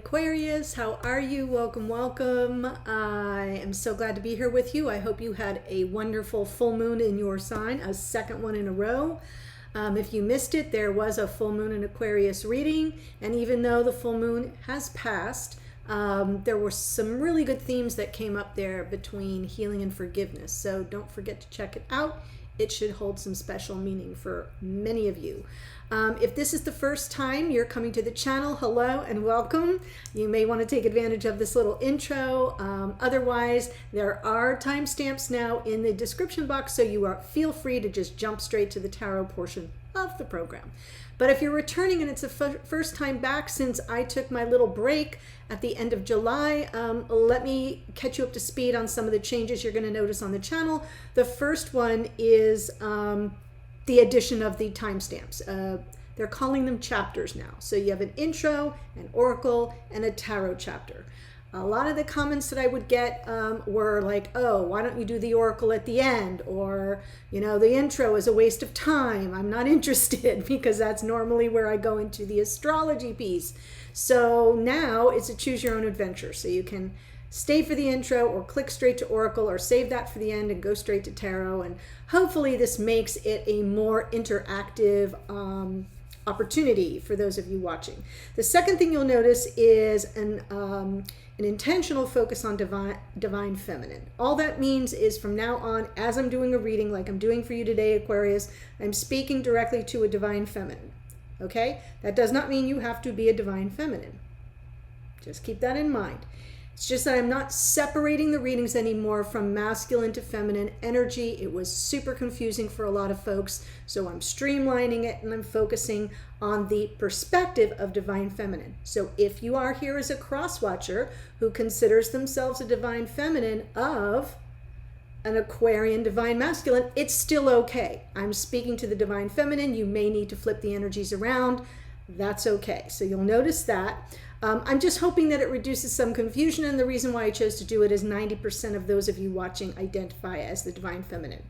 Aquarius, how are you? Welcome, welcome. I am so glad to be here with you. I hope you had a wonderful full moon in your sign, a second one in a row. If you missed it, there was a full moon in Aquarius reading, and even though the full moon has passed, there were some really good themes that came up there between healing and forgiveness. So don't forget to check it out. It should hold some special meaning for many of you. If this is the first time you're coming to the channel, hello and welcome. You may want to take advantage of this little intro. Otherwise, there are timestamps now in the description box, so feel free to just jump straight to the tarot portion of the program. But if you're returning and it's the first time back since I took my little break at the end of July, let me catch you up to speed on some of the changes you're going to notice on the channel. The first one is the addition of the timestamps. They're calling them chapters now. So you have an intro, an oracle, and a tarot chapter. A lot of the comments that I would get were like, oh, why don't you do the oracle at the end? Or, you know, the intro is a waste of time. I'm not interested, because that's normally where I go into the astrology piece. So now it's a choose your own adventure. So you can stay for the intro or click straight to oracle or save that for the end and go straight to tarot. And hopefully this makes it a more interactive opportunity for those of you watching. The second thing you'll notice is an intentional focus on divine feminine. All that means is from now on, as I'm doing a reading like I'm doing for you today, Aquarius, I'm speaking directly to a divine feminine. Okay? That does not mean you have to be a divine feminine. Just keep that in mind. It's just that I'm not separating the readings anymore from masculine to feminine energy. It was super confusing for a lot of folks. So I'm streamlining it and I'm focusing on the perspective of divine feminine. So if you are here as a cross-watcher who considers themselves a divine feminine of an Aquarian divine masculine, it's still okay. I'm speaking to the divine feminine. You may need to flip the energies around. That's okay. So you'll notice that. I'm just hoping that it reduces some confusion, and the reason why I chose to do it is 90% of those of you watching identify as the divine feminine.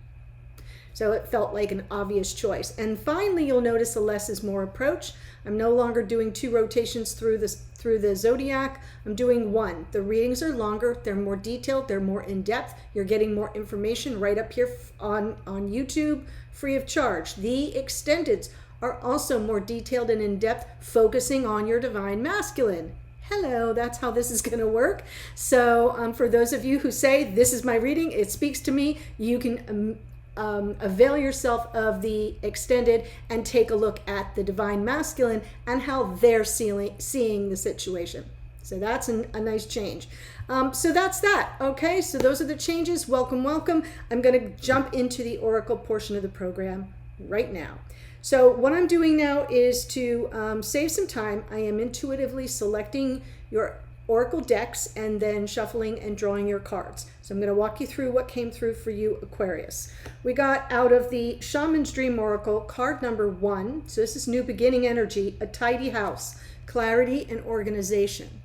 So it felt like an obvious choice. And finally, you'll notice a less is more approach. I'm no longer doing 2 rotations through the zodiac. I'm doing 1. The readings are longer, they're more detailed, they're more in-depth. You're getting more information right up here on YouTube, free of charge. The extendeds are also more detailed and in-depth, focusing on your divine masculine. Hello, that's how this is going to work. So for those of you who say, this is my reading, it speaks to me, you can avail yourself of the extended and take a look at the divine masculine and how they're seeing the situation. So that's a nice change. So that's that. Okay, so those are the changes. Welcome, welcome. I'm going to jump into the oracle portion of the program right now. So what I'm doing now is to save some time. I am intuitively selecting your oracle decks and then shuffling and drawing your cards. So I'm going to walk you through what came through for you, Aquarius. We got out of the Shaman's Dream Oracle, card number 1. So this is new beginning energy, a tidy house, clarity and organization.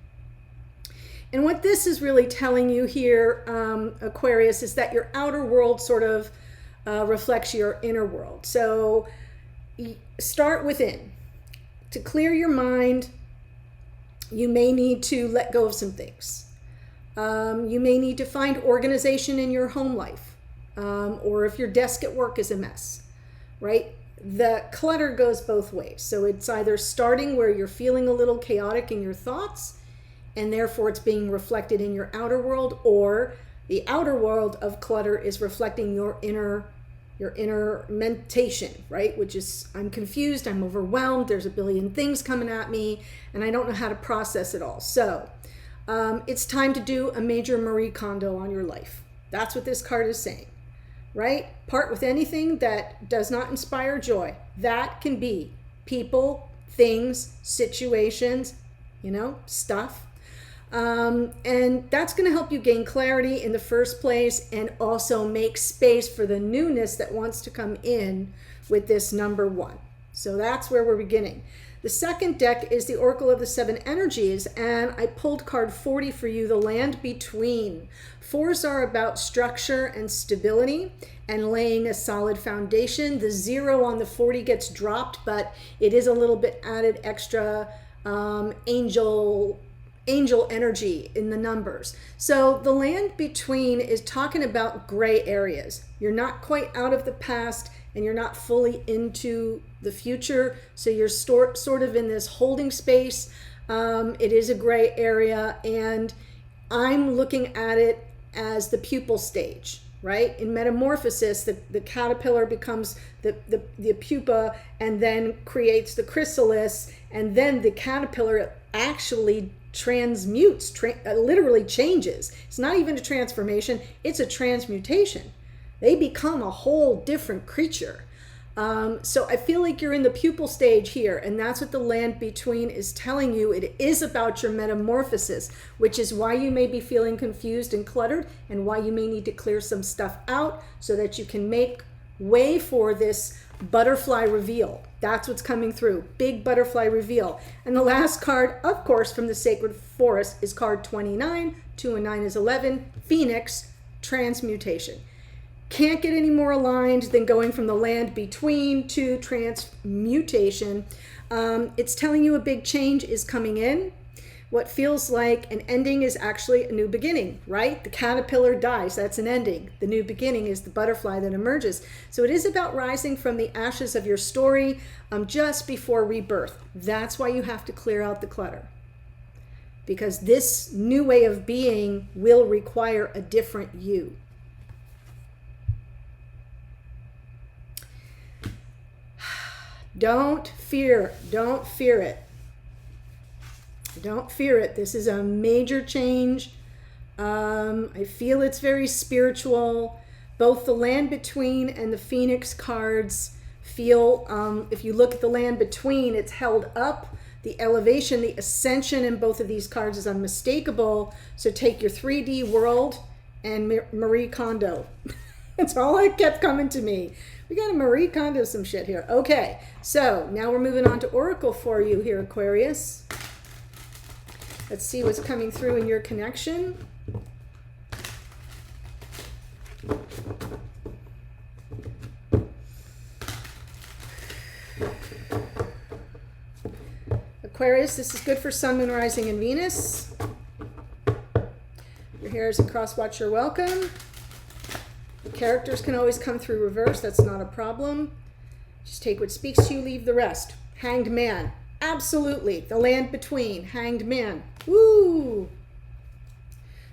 And what this is really telling you here, Aquarius, is that your outer world sort of reflects your inner world. So start within. To clear your mind, you may need to let go of some things. You may need to find organization in your home life, or if your desk at work is a mess, right? The clutter goes both ways. So it's either starting where you're feeling a little chaotic in your thoughts, and therefore it's being reflected in your outer world, or the outer world of clutter is reflecting your inner mentation, right? Which is, I'm confused, I'm overwhelmed, there's a billion things coming at me, and I don't know how to process it all. So it's time to do a major Marie Kondo on your life. That's what this card is saying, right? Part with anything that does not inspire joy. That can be people, things, situations, stuff. And that's going to help you gain clarity in the first place and also make space for the newness that wants to come in with this number 1. So that's where we're beginning. The second deck is the Oracle of the 7 Energies, and I pulled card 40 for you, the land between. 4s are about structure and stability and laying a solid foundation. The 0 on the 40 gets dropped, but it is a little bit added extra angel angel energy in the numbers. So the land between is talking about gray areas. You're not quite out of the past and you're not fully into the future. So you're sort of in this holding space. It is a gray area, and I'm looking at it as the pupal stage, right? In metamorphosis, the caterpillar becomes the pupa and then creates the chrysalis, and then the caterpillar actually transmutes, literally changes. It's not even a transformation, it's a transmutation. They become a whole different creature. So I feel like you're in the pupal stage here, and that's what the land between is telling you. It is about your metamorphosis, which is why you may be feeling confused and cluttered, and why you may need to clear some stuff out so that you can make way for this butterfly reveal. That's what's coming through. Big butterfly reveal. And the last card, of course, from the Sacred Forest is card 29. 2 and 9 is 11. Phoenix, transmutation. Can't get any more aligned than going from the land between to transmutation. It's telling you a big change is coming in. What feels like an ending is actually a new beginning, right? The caterpillar dies, that's an ending. The new beginning is the butterfly that emerges. So it is about rising from the ashes of your story just before rebirth. That's why you have to clear out the clutter, because this new way of being will require a different you. Don't fear it. Don't fear it. This is a major change. I feel it's very spiritual. Both the land between and the Phoenix cards feel, if you look at the land between, it's held up. The elevation, the ascension in both of these cards is unmistakable. So take your 3D world and Marie Kondo. That's all that kept coming to me. We got to Marie Kondo some shit here. Okay, so now we're moving on to Oracle for you here, Aquarius. Let's see what's coming through in your connection. Aquarius, this is good for Sun, Moon, Rising, and Venus. Your hair is a cross watch, you're welcome. Characters can always come through reverse. That's not a problem. Just take what speaks to you, leave the rest. Hanged Man. Absolutely. The land between. Hanged Man. Woo!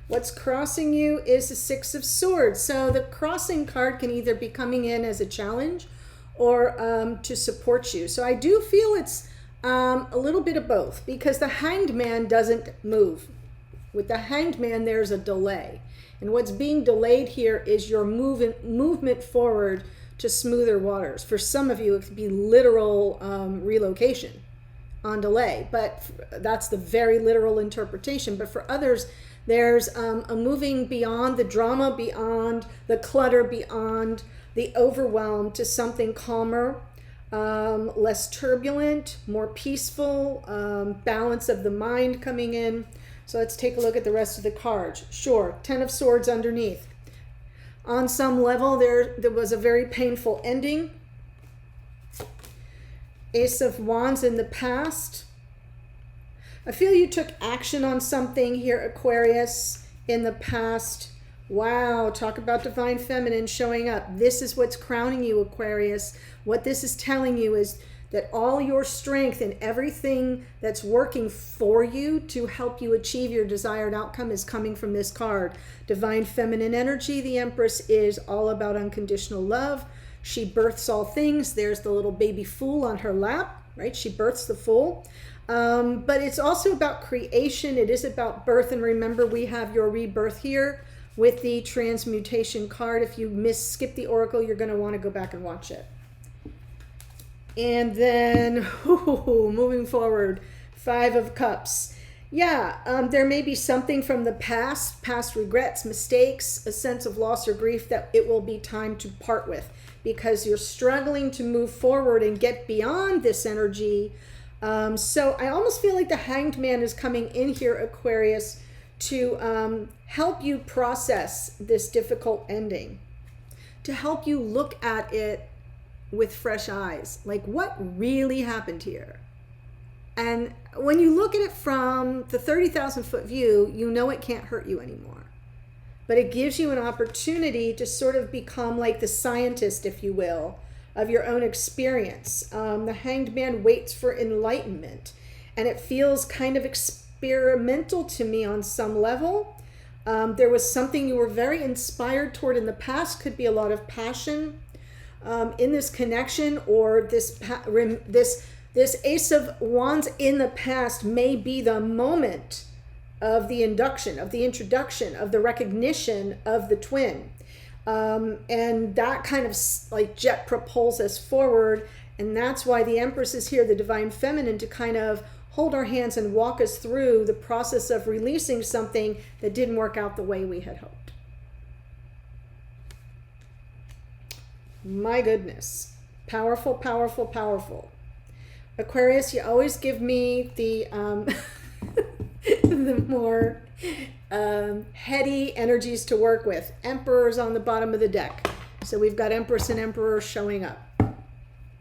What's crossing you is the Six of Swords. So the crossing card can either be coming in as a challenge or to support you. So I do feel it's a little bit of both, because the Hanged Man doesn't move. With the Hanged Man, there's a delay. And what's being delayed here is your movement forward to smoother waters. For some of you, it could be literal relocation on delay, but that's the very literal interpretation. But for others, there's a moving beyond the drama, beyond the clutter, beyond the overwhelm to something calmer, less turbulent, more peaceful, balance of the mind coming in. So let's take a look at the rest of the cards. Sure, 10 of Swords underneath. On some level, there was a very painful ending. Ace of Wands in the past. I feel you took action on something here, Aquarius, in the past. Wow, talk about divine feminine showing up. This is what's crowning you, Aquarius. What this is telling you is that all your strength and everything that's working for you to help you achieve your desired outcome is coming from this card. Divine feminine energy, the Empress, is all about unconditional love. She births all things. There's the little baby fool on her lap, right? She births the fool. But it's also about creation. It is about birth. And remember, we have your rebirth here with the transmutation card. If you skip the Oracle, you're going to want to go back and watch it. And then, moving forward, 5 of Cups. Yeah, there may be something from the past regrets, mistakes, a sense of loss or grief that it will be time to part with, because you're struggling to move forward and get beyond this energy. So I almost feel like the Hanged Man is coming in here, Aquarius, to help you process this difficult ending, to help you look at it with fresh eyes. Like, what really happened here? And when you look at it from the 30,000 foot view, you know it can't hurt you anymore. But it gives you an opportunity to sort of become like the scientist, if you will, of your own experience. The Hanged Man waits for enlightenment, and it feels kind of experimental to me on some level. There was something you were very inspired toward in the past, could be a lot of passion in this connection, or this Ace of Wands in the past may be the moment of the induction, of the introduction, of the recognition of the twin. And that kind of like jet propels us forward. And that's why the Empress is here, the Divine Feminine, to kind of hold our hands and walk us through the process of releasing something that didn't work out the way we had hoped. My goodness. Powerful, powerful, powerful. Aquarius, you always give me the the more heady energies to work with. Emperor's on the bottom of the deck. So we've got Empress and Emperor showing up.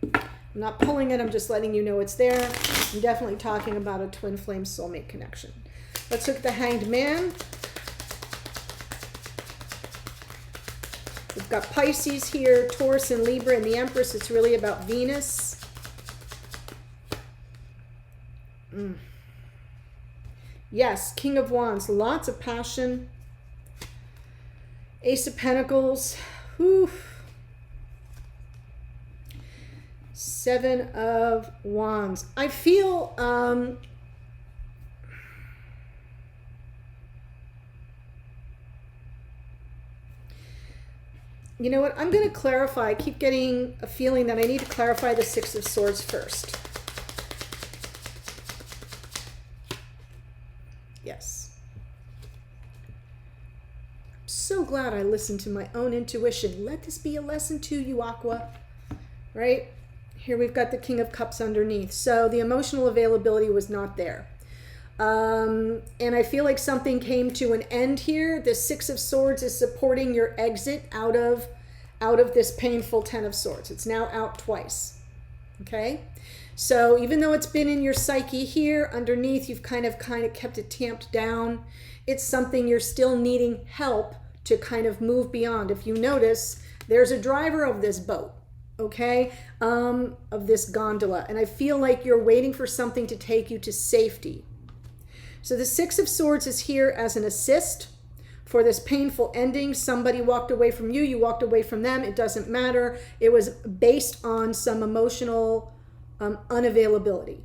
I'm not pulling it, I'm just letting you know it's there. I'm definitely talking about a twin flame soulmate connection. Let's look at the Hanged Man. We've got Pisces here, Taurus and Libra, and the Empress. It's really about Venus. Yes, King of Wands, lots of passion. Ace of Pentacles. Whew. Seven of Wands. I feel you know what? I'm going to clarify. I keep getting a feeling that I need to clarify the Six of Swords first. Yes. I'm so glad I listened to my own intuition. Let this be a lesson to you, Aqua. Right? Here we've got the King of Cups underneath. So the emotional availability was not there. And I feel like something came to an end here. The Six of Swords is supporting your exit out of this painful Ten of Swords. It's now out twice. Okay? So even though it's been in your psyche here, underneath, you've kind of kept it tamped down. It's something you're still needing help to kind of move beyond. If you notice, there's a driver of this boat, okay, of this gondola. And I feel like you're waiting for something to take you to safety. So the Six of Swords is here as an assist for this painful ending. Somebody walked away from you, you walked away from them. It doesn't matter. It was based on some emotional unavailability.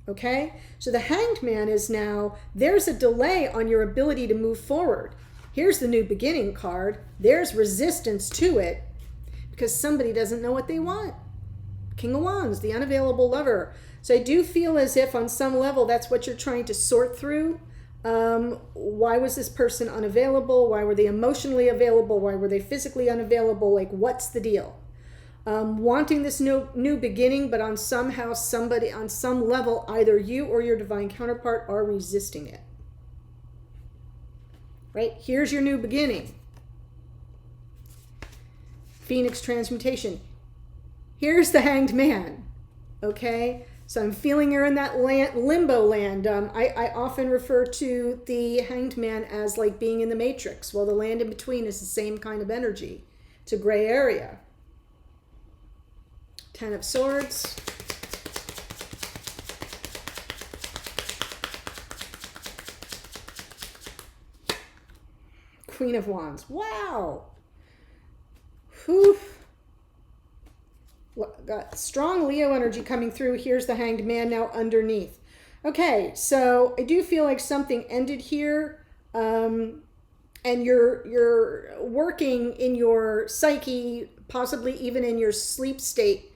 Okay, so the Hanged Man is now, there's a delay on your ability to move forward. Here's the New Beginning card. There's resistance to it because somebody doesn't know what they want. King of Wands, the unavailable lover. So I do feel as if on some level that's what you're trying to sort through. Why was this person unavailable? Why were they emotionally available? Why were they physically unavailable? Like, what's the deal? Wanting this new beginning, but on some level, either you or your divine counterpart are resisting it. Right? Here's your new beginning. Phoenix transmutation. Here's the Hanged Man. Okay? So I'm feeling you're in that limbo land. I often refer to the Hanged Man as like being in the Matrix. Well, the land in between is the same kind of energy. It's a gray area. Ten of Swords. Queen of Wands. Wow. Whew. Got strong Leo energy coming through. Here's the Hanged Man now underneath. Okay, so I do feel like something ended here. And you're working in your psyche, possibly even in your sleep state,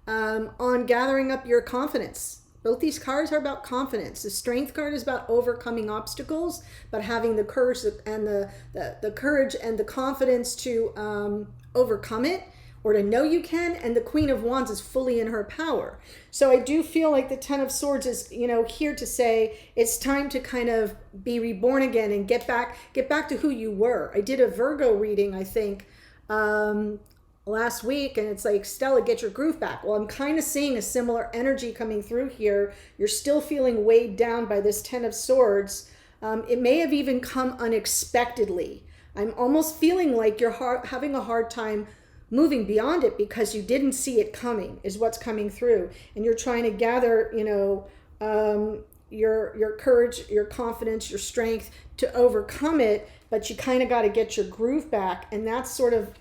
on gathering up your confidence. Both these cards are about confidence. The Strength card is about overcoming obstacles, but having the courage and the courage and the confidence to overcome it, or to know you can. And the Queen of Wands is fully in her power. So I do feel like the Ten of Swords is, here to say it's time to kind of be reborn again and get back to who you were. I did a Virgo reading, I think, last week, and it's like, Stella, get your groove back. Well, I'm kind of seeing a similar energy coming through here. You're still feeling weighed down by this Ten of Swords. It may have even come unexpectedly. I'm almost feeling like you're having a hard time moving beyond it because you didn't see it coming, is what's coming through. And you're trying to gather, you know, your courage, your confidence, your strength to overcome it, but you kind of got to get your groove back, and that's sort of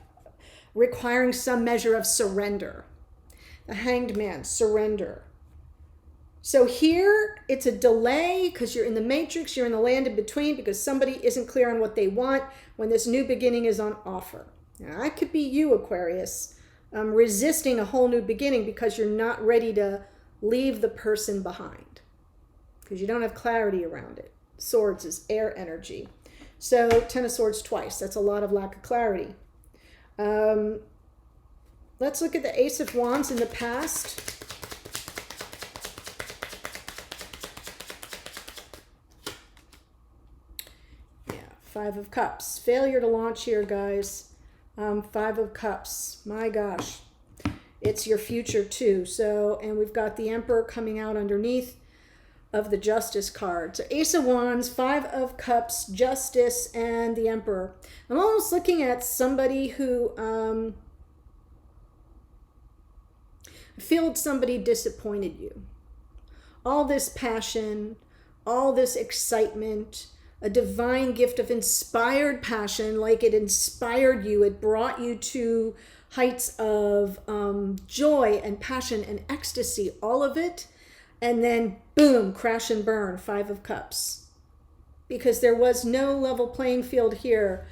requiring some measure of surrender. The Hanged Man, surrender. So here it's a delay because you're in the matrix, you're in the land in between because somebody isn't clear on what they want when this new beginning is on offer. Now, that could be you, Aquarius, resisting a whole new beginning because you're not ready to leave the person behind because you don't have clarity around it. Swords is air energy. So Ten of Swords twice. That's a lot of lack of clarity. Let's look at the Ace of Wands in the past. Yeah, Five of Cups. Failure to launch here, guys. Five of Cups. My gosh. It's your future too. So, and we've got the Emperor coming out underneath of the Justice card. So Ace of Wands, Five of Cups, Justice, and the Emperor. I'm almost looking at somebody who I feel somebody disappointed you. All this passion, all this excitement, a divine gift of inspired passion, like it inspired you, it brought you to heights of joy and passion and ecstasy, all of it. And then, boom, crash and burn, Five of Cups. Because there was no level playing field here.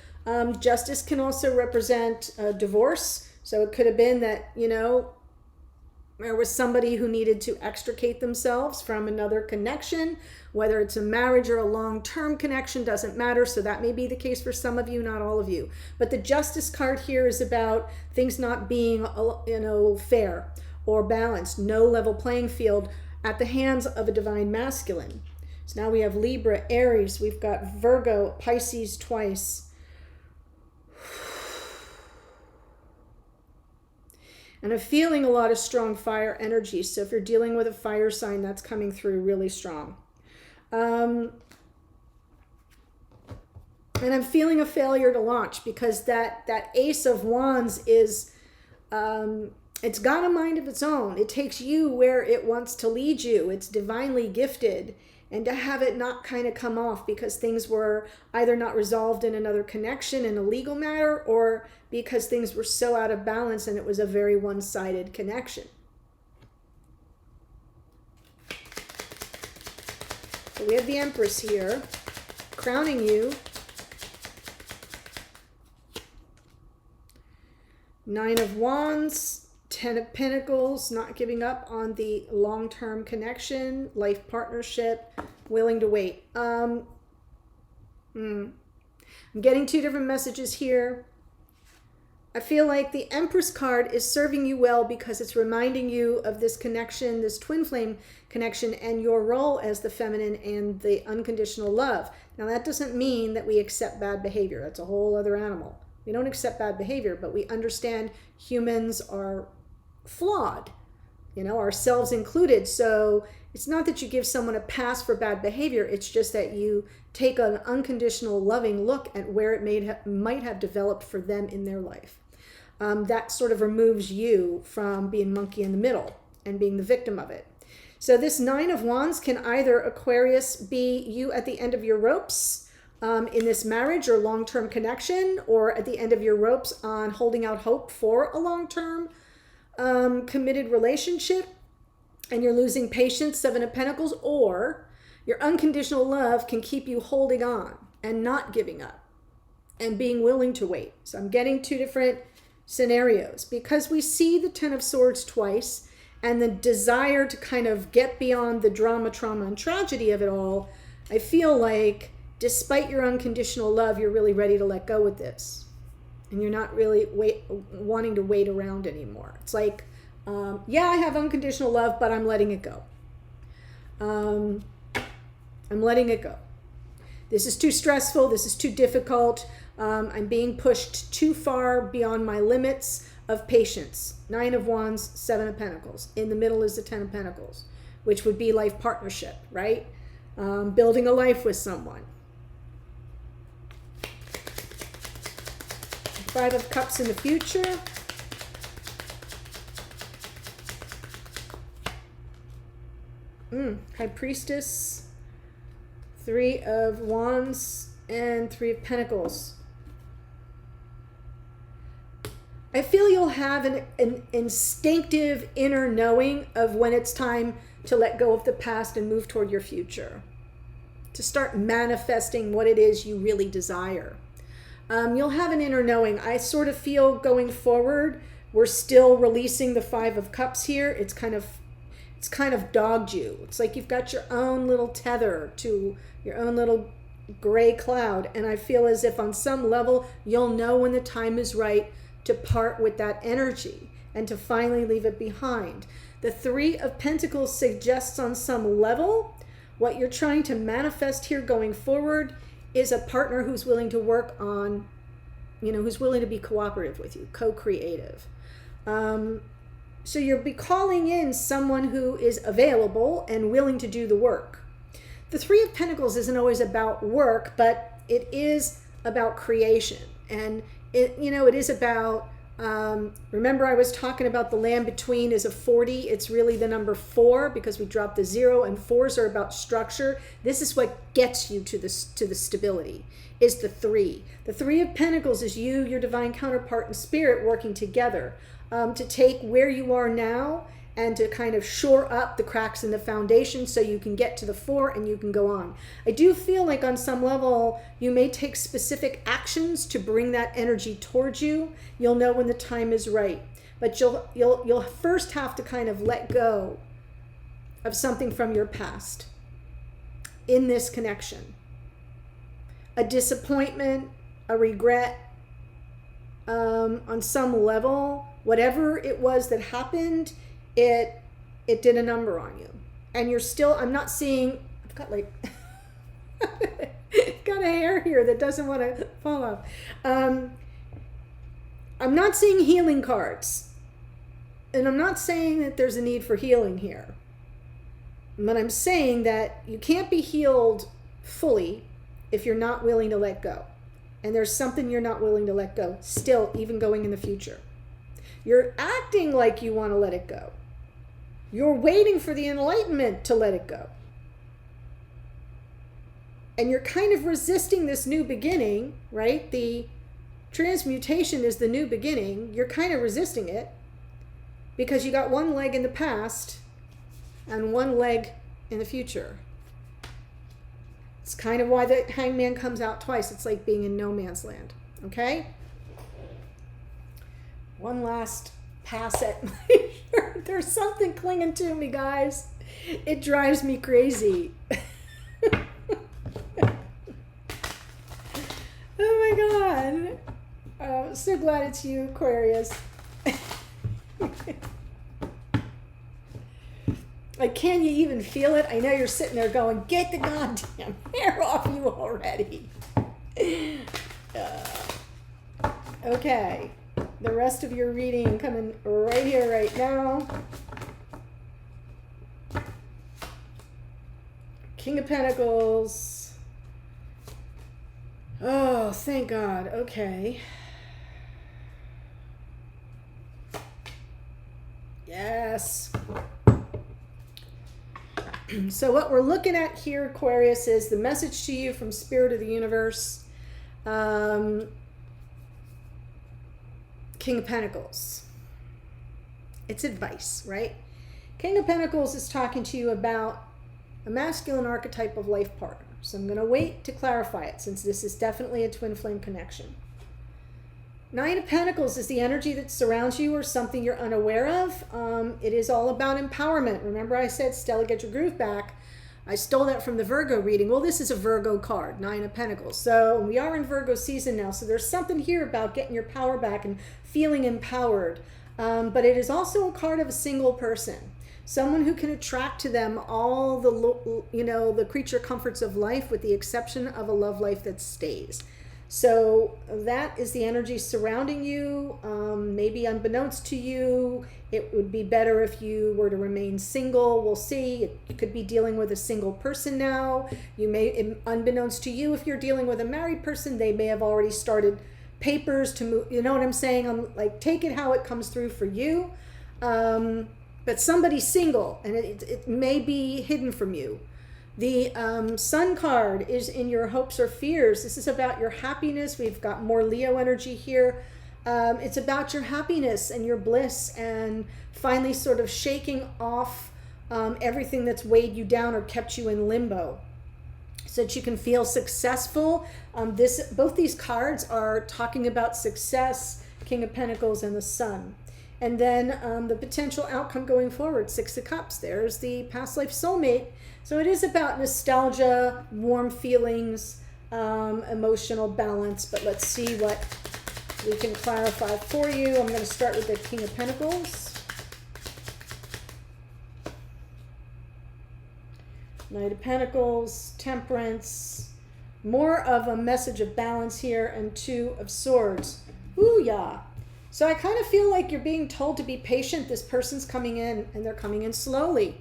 Justice can also represent divorce. So it could have been that, you know, there was somebody who needed to extricate themselves from another connection, whether it's a marriage or a long-term connection, doesn't matter. So that may be the case for some of you, not all of you. But the Justice card here is about things not being, you know, fair or balanced, no level playing field at the hands of a divine masculine. So now we have Libra, Aries, we've got Virgo, Pisces twice. And I'm feeling a lot of strong fire energy. So if you're dealing with a fire sign, that's coming through really strong. And I'm feeling a failure to launch because that Ace of Wands is, it's got a mind of its own. It takes you where it wants to lead you. It's divinely gifted. And to have it not kind of come off because things were either not resolved in another connection in a legal matter, or because things were so out of balance and it was a very one-sided connection. So we have the Empress here, crowning you. Nine of Wands. Ten of Pentacles, not giving up on the long-term connection, life partnership, willing to wait. I'm getting two different messages here. I feel like the Empress card is serving you well because it's reminding you of this connection, this twin flame connection, and your role as the feminine and the unconditional love. Now, that doesn't mean that we accept bad behavior. That's a whole other animal. We don't accept bad behavior, but we understand humans are flawed, you know, ourselves included. So it's not that you give someone a pass for bad behavior. It's just that you take an unconditional loving look at where it might have developed for them in their life. That sort of removes you from being monkey in the middle and being the victim of it. So this Nine of Wands can either, Aquarius, be you at the end of your ropes in this marriage or long-term connection, or at the end of your ropes on holding out hope for a long-term committed relationship, and you're losing patience, Seven of Pentacles, or your unconditional love can keep you holding on and not giving up and being willing to wait. So I'm getting two different scenarios because we see the Ten of Swords twice and the desire to kind of get beyond the drama, trauma, and tragedy of it all. I feel like despite your unconditional love, you're really ready to let go with this. And you're not really wanting to wait around anymore. It's like, yeah, I have unconditional love, but I'm letting it go. I'm letting it go. This is too stressful. This is too difficult. I'm being pushed too far beyond my limits. of Patience. 9 of Wands, 7 of Pentacles. In the middle is the 10 of Pentacles, which would be life partnership, right? Building a life with someone. 5 of Cups in the future. High Priestess, 3 of Wands, and 3 of Pentacles. I feel you'll have an instinctive inner knowing of when it's time to let go of the past and move toward your future. To start manifesting what it is you really desire. You'll have an inner knowing. I sort of feel going forward, we're still releasing the 5 of Cups here. It's kind of dogged you. It's like you've got your own little tether to your own little gray cloud. And I feel as if on some level, you'll know when the time is right to part with that energy and to finally leave it behind. The 3 of Pentacles suggests on some level, what you're trying to manifest here going forward is a partner who's willing to work on, who's willing to be cooperative with you, co-creative. So you'll be calling in someone who is available and willing to do the work. The 3 of Pentacles isn't always about work, but it is about creation. And it is about, remember I was talking about the land between is a 40. It's really the number 4 because we dropped the 0, and 4s are about structure. This is what gets you to the stability, is the 3. The 3 of Pentacles is you, your divine counterpart in spirit working together to take where you are now and to kind of shore up the cracks in the foundation so you can get to the 4 and you can go on. I do feel like on some level you may take specific actions to bring that energy towards you. You'll know when the time is right, but you'll first have to kind of let go of something from your past in this connection. A disappointment, a regret, on some level, whatever it was that happened, it did a number on you. And you're still, I'm not seeing, I've got like, got a hair here that doesn't want to fall off. I'm not seeing healing cards. And I'm not saying that there's a need for healing here. But I'm saying that you can't be healed fully if you're not willing to let go. And there's something you're not willing to let go still, even going in the future. You're acting like you want to let it go. You're waiting for the enlightenment to let it go. And you're kind of resisting this new beginning, right? The transmutation is the new beginning. You're kind of resisting it because you got one leg in the past and one leg in the future. It's kind of why the hangman comes out twice. It's like being in no man's land, okay? One last pass at my shirt. There's something clinging to me, guys. It drives me crazy. Oh my God. So glad it's you, Aquarius. Like, can you even feel it? I know you're sitting there going, get the goddamn hair off you already. Okay. The rest of your reading coming right here, right now. King of Pentacles. Oh, thank God. Okay. Yes. So what we're looking at here, Aquarius, is the message to you from Spirit of the Universe. King of Pentacles. It's advice, right? King of Pentacles is talking to you about a masculine archetype of life partner. So I'm going to wait to clarify it since this is definitely a twin flame connection. 9 of Pentacles is the energy that surrounds you or something you're unaware of. It is all about empowerment. Remember I said, Stella, get your groove back. I stole that from the Virgo reading. Well, this is a Virgo card, 9 of Pentacles. So we are in Virgo season now. So there's something here about getting your power back and feeling empowered. But it is also a card of a single person. Someone who can attract to them all the, the creature comforts of life with the exception of a love life that stays. So that is the energy surrounding you. Maybe unbeknownst to you, it would be better if you were to remain single. We'll see. You could be dealing with a single person now. You may, unbeknownst to you, if you're dealing with a married person, they may have already started papers to move. You know what I'm saying? I'm like, take it how it comes through for you. But somebody's single, and it may be hidden from you. The Sun card is in your hopes or fears. This is about your happiness. We've got more Leo energy here. It's about your happiness and your bliss, and finally sort of shaking off everything that's weighed you down or kept you in limbo, so that you can feel successful. Both these cards are talking about success, King of Pentacles and the Sun. And then the potential outcome going forward, Six of Cups. There's the past life soulmate. So it is about nostalgia, warm feelings, emotional balance. But let's see what we can clarify for you. I'm going to start with the King of Pentacles. Knight of Pentacles, Temperance. More of a message of balance here, and Two of Swords. Ooh, yeah. So I kind of feel like you're being told to be patient. This person's coming in, and they're coming in slowly.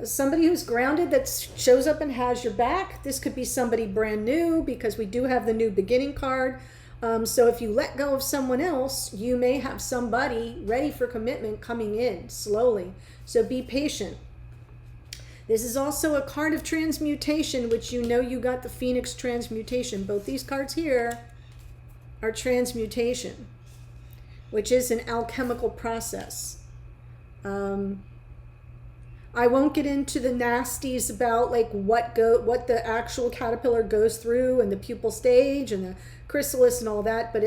Somebody who's grounded that shows up and has your back. This could be somebody brand new, because we do have the new beginning card. So if you let go of someone else, you may have somebody ready for commitment coming in slowly. So be patient. This is also a card of transmutation, which you know you got the Phoenix transmutation. Both these cards here are transmutation, which is an alchemical process. I won't get into the nasties about like what the actual caterpillar goes through, and the pupal stage and the chrysalis and all that, but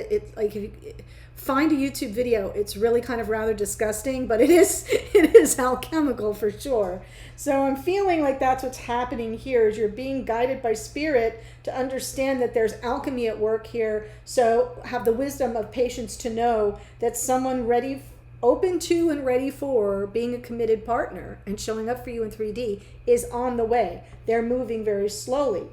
find a YouTube video. It's really kind of rather disgusting, but it is alchemical for sure. So I'm feeling like that's what's happening here, is you're being guided by spirit to understand that there's alchemy at work here. So have the wisdom of patience to know that someone open to and ready for being a committed partner and showing up for you in 3D is on the way. They're moving very slowly.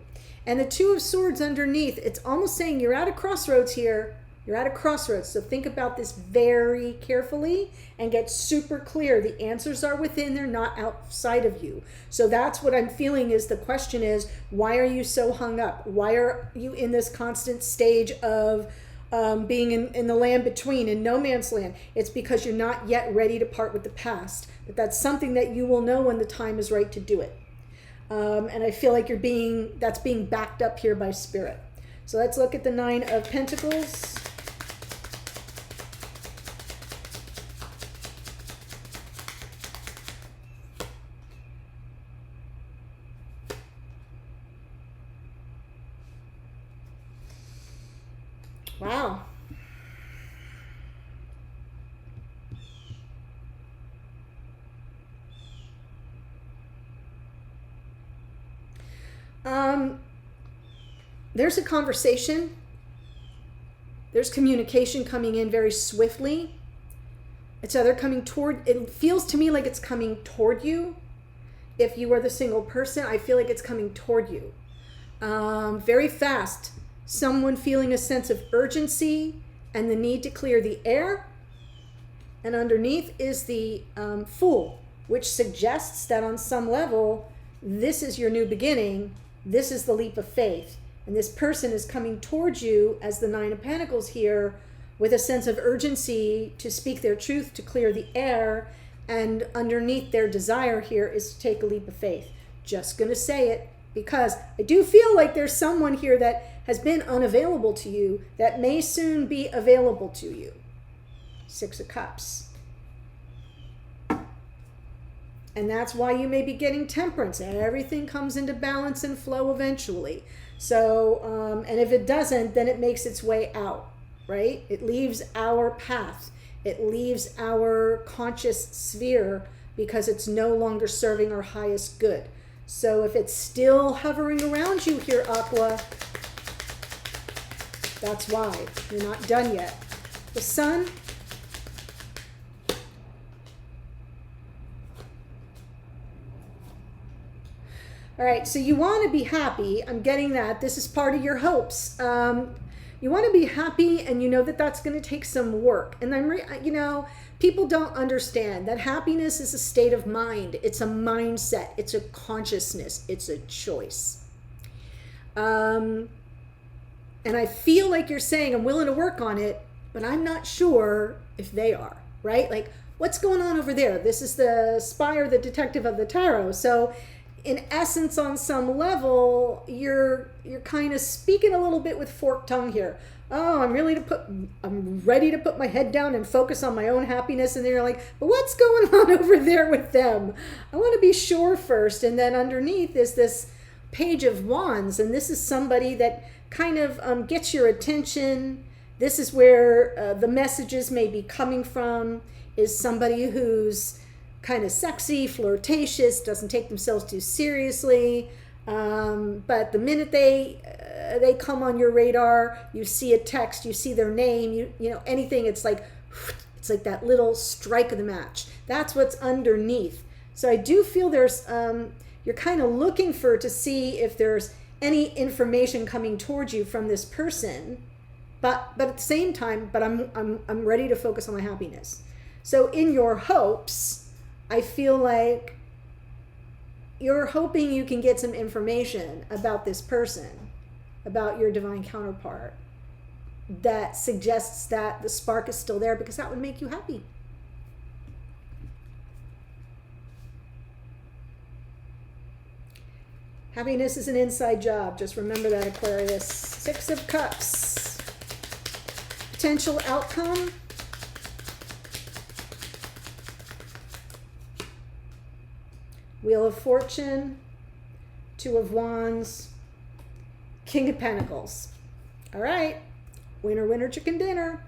And the Two of Swords underneath, it's almost saying you're at a crossroads here. You're at a crossroads. So think about this very carefully and get super clear. The answers are within, they're not outside of you. So that's what I'm feeling is the question is, why are you so hung up? Why are you in this constant stage of being in the land between, in no man's land? It's because you're not yet ready to part with the past. But that's something that you will know when the time is right to do it. And I feel like that's being backed up here by spirit. So let's look at the Nine of Pentacles. Wow. There's a conversation. There's communication coming in very swiftly. It's either coming toward, it feels to me like it's coming toward you. If you are the single person, I feel like it's coming toward you. Very fast. Someone feeling a sense of urgency and the need to clear the air. And underneath is the Fool, which suggests that on some level, this is your new beginning. This is the leap of faith. And this person is coming towards you as the Nine of Pentacles here with a sense of urgency to speak their truth, to clear the air. And underneath their desire here is to take a leap of faith. Just going to say it, because I do feel like there's someone here that has been unavailable to you that may soon be available to you. Six of Cups. And that's why you may be getting Temperance. Everything comes into balance and flow eventually. So, and if it doesn't, then it makes its way out, right? It leaves our path. It leaves our conscious sphere because it's no longer serving our highest good. So if it's still hovering around you here, Aqua, that's why. You're not done yet. The Sun. All right, so you want to be happy. I'm getting that. This is part of your hopes. you want to be happy, and you know that that's going to take some work. And then, you know, people don't understand that happiness is a state of mind. It's a mindset. It's a consciousness. It's a choice. And I feel like you're saying, I'm willing to work on it, but I'm not sure if they are, right? Like, what's going on over there? This is the spy or the detective of the tarot. So in essence, on some level, you're kind of speaking a little bit with forked tongue here. Oh, I'm ready to put my head down and focus on my own happiness. And then you're like, but what's going on over there with them? I want to be sure first. And then underneath is this Page of Wands. And this is somebody that kind of gets your attention. This is where the messages may be coming from, is somebody who's kind of sexy, flirtatious, doesn't take themselves too seriously. But the minute they come on your radar, you see a text, you see their name, you know, anything, it's like that little strike of the match. That's what's underneath. So I do feel there's, you're kind of looking to see if there's any information coming towards you from this person, but at the same time, but I'm ready to focus on my happiness. So in your hopes, I feel like you're hoping you can get some information about this person, about your divine counterpart, that suggests that the spark is still there, because that would make you happy. Happiness is an inside job. Just remember that, Aquarius. 6 of Cups. Potential outcome. Wheel of Fortune, 2 of Wands, King of Pentacles. All right, winner, winner, chicken dinner.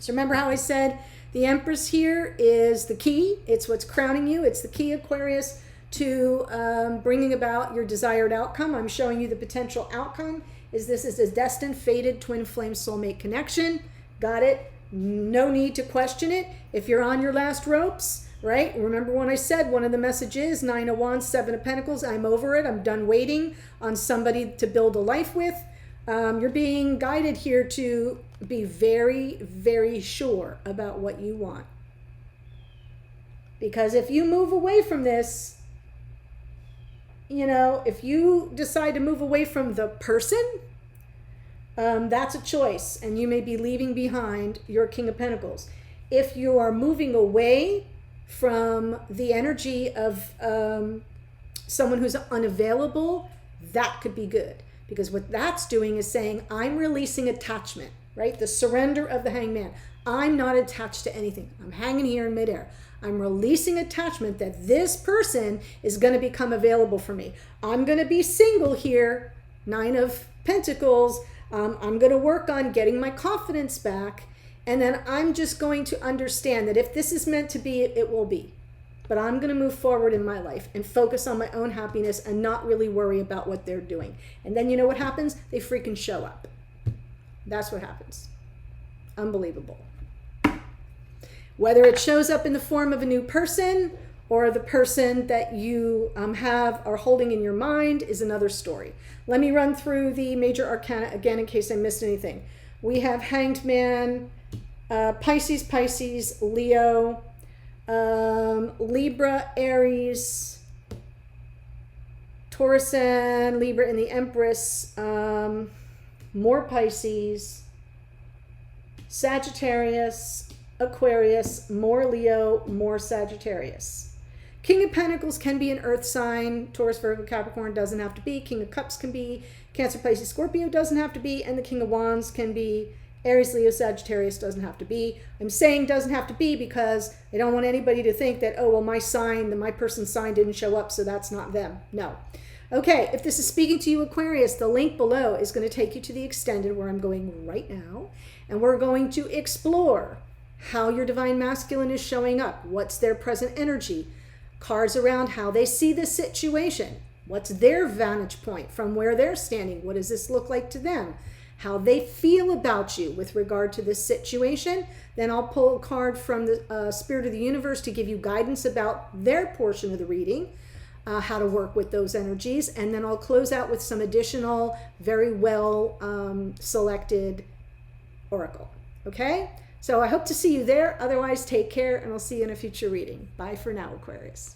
So remember how I said the Empress here is the key. It's what's crowning you. It's the key, Aquarius, to bringing about your desired outcome. I'm showing you the potential outcome. This is a destined, fated, twin flame soulmate connection. Got it? No need to question it. If you're on your last ropes, right? Remember when I said one of the messages, 9 of Wands, 7 of Pentacles, I'm over it. I'm done waiting on somebody to build a life with. You're being guided here to be very, very sure about what you want. Because if you move away from this, you know, if you decide to move away from the person, that's a choice. And you may be leaving behind your King of Pentacles. If you are moving away from the energy of someone who's unavailable, that could be good. Because what that's doing is saying, I'm releasing attachment, right? The surrender of the hangman. I'm not attached to anything. I'm hanging here in midair. I'm releasing attachment that this person is going to become available for me. I'm going to be single here, 9 of Pentacles. I'm going to work on getting my confidence back. And then I'm just going to understand that if this is meant to be, it will be. But I'm going to move forward in my life and focus on my own happiness and not really worry about what they're doing. And then you know what happens? They freaking show up. That's what happens. Unbelievable. Whether it shows up in the form of a new person or the person that you are holding in your mind is another story. Let me run through the major arcana again in case I missed anything. We have Hanged Man, Pisces, Leo, Libra, Aries, Taurus and Libra in the Empress, more Pisces, Sagittarius, Aquarius, more Leo, more Sagittarius. King of Pentacles can be an earth sign. Taurus, Virgo, Capricorn doesn't have to be. King of Cups can be. Cancer, Pisces, Scorpio doesn't have to be. And the King of Wands can be. Aries, Leo, Sagittarius doesn't have to be. I'm saying doesn't have to be because I don't want anybody to think that, oh, well, my person's sign didn't show up, so that's not them. No. Okay, if this is speaking to you, Aquarius, the link below is going to take you to the extended where I'm going right now. And we're going to explore how your divine masculine is showing up. What's their present energy? Cards around how they see this situation. What's their vantage point from where they're standing? What does this look like to them? How they feel about you with regard to this situation. Then I'll pull a card from the Spirit of the Universe to give you guidance about their portion of the reading. how to work with those energies. And then I'll close out with some additional, very well selected oracle. Okay? So I hope to see you there. Otherwise, take care, and I'll see you in a future reading. Bye for now, Aquarius.